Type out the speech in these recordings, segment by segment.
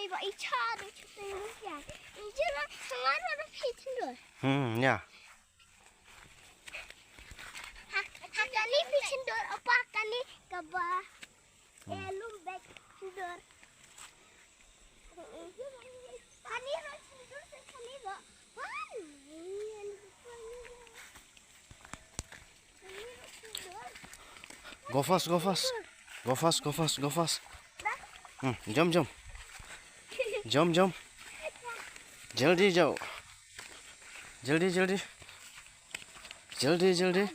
이거 이 차도 이제 이제는 항아리로 피친들. Ya. Hakani pi친들 opa hakani kaba. Lumbek pindur. Kani ro pindur kani ro. Go fast, go fast. Go fast, go fast, go fast. Jump, jump. Jump, jump. जल्दी जाओ. जल्दी जल्दी. जल्दी जल्दी.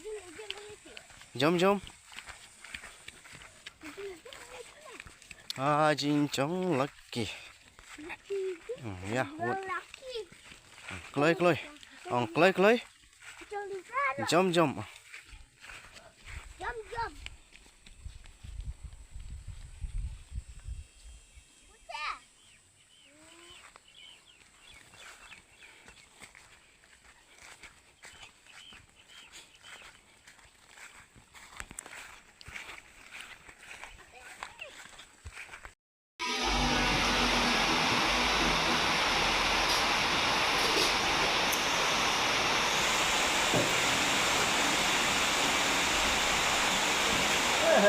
Jump, jump. Jinchong lucky. Ya, what? Chloe, Chloe. Chloe, Chloe. Jump, jump. Jump, jump.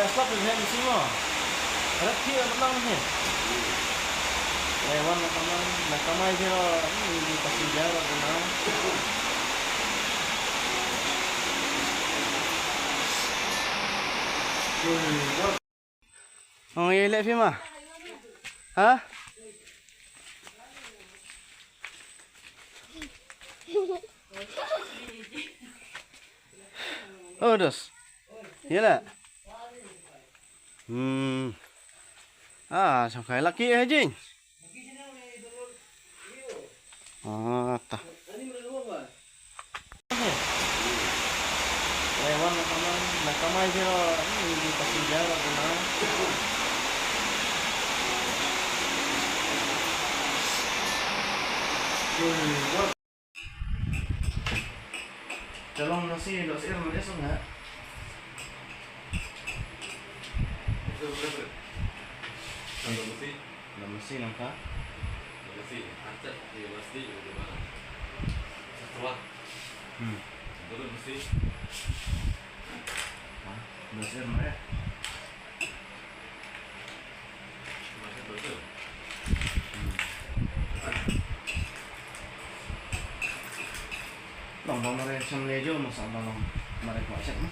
Stop the hand semua. Rakhi belakang ni. Lewan nakamai dia ni pasti jarak benar. Oh, ye lihat film ah? Ha? Oh, dos. Ye lah. Sampai laki aja. Tah. Lewan nakamai dia ni pasti jarak benar. Tolong nasi dos air mana sungai? Ada mesin apa? Mesin, acak dia pasti di mana? Setelah. Betul mesin. Dos air mana? Macam betul. Long mereka macam lejo masa long mereka macam mana?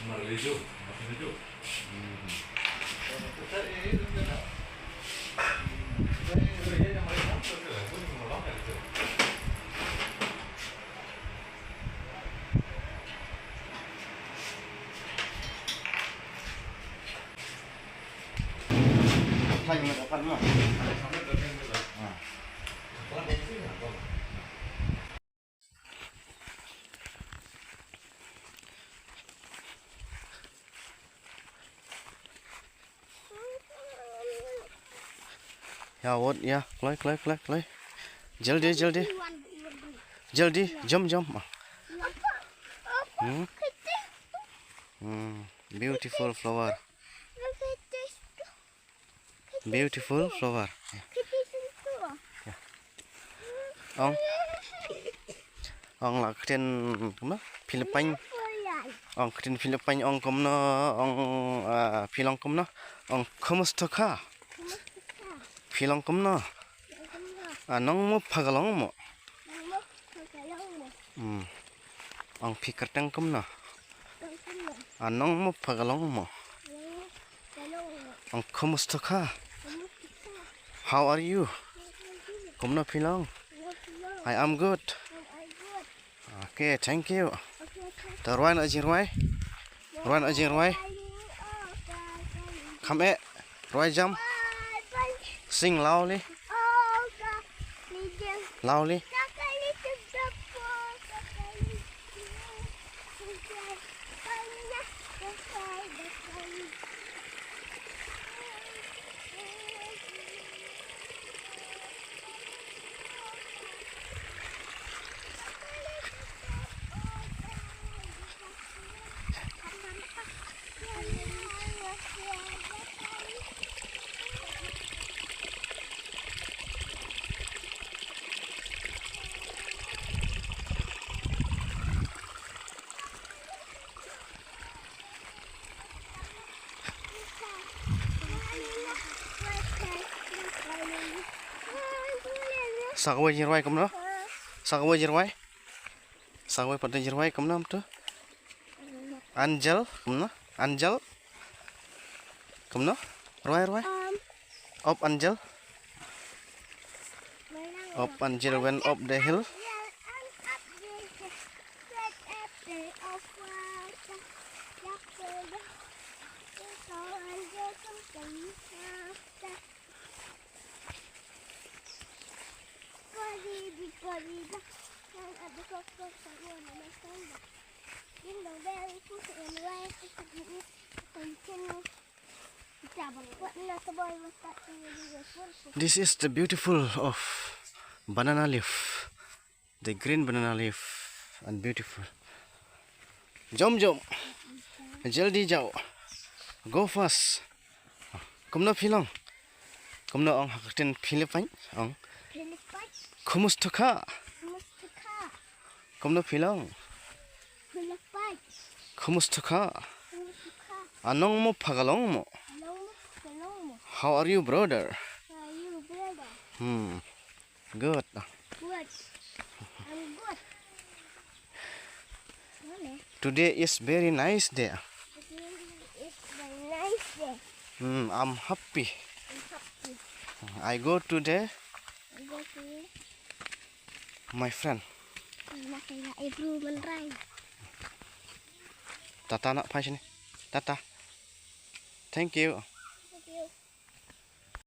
Marlejo, apa lejo? Hanya dapat mah. Ya, what? Ya, Chloe. Jaldi. Jump. Beautiful flower. Ong là trên nó Philippines. Ong trên Philippines ong kom nó ong Philong kom nó ong Kumusta Philong kom nó nong mo pagalong mo. Ong pikertang kom nó nong mo pagalong mo. Ong Kumusta How are you? Kom nó Philong. I am good. Okay, thank you. Ruan aja Ruai. Come Ruai jump. Sing loudly. Sakwe jirwai kumno. Sakwe jirwai. Sakwe pada jirwai kumno tu. Angel kumno. Angel. Kumno. Rwai. Up Angel. Up Angel went up the hill. This is the beautiful of banana leaf. The green banana leaf and beautiful. Jom. Jaldi jao. Go fast. Kumno pilong. Kumno ong hakten Philippine ong. Kumusta? Kumno pilong. Kumusta? Anong mo pagalong mo? How are you, brother? Good. Good. I'm good. Today is very nice day. It's very nice day. I'm happy. I'm happy. I go today, I'm going to my friend. nakaya Ibru Menrai. Tata nak pai sini. Tata. Thank you.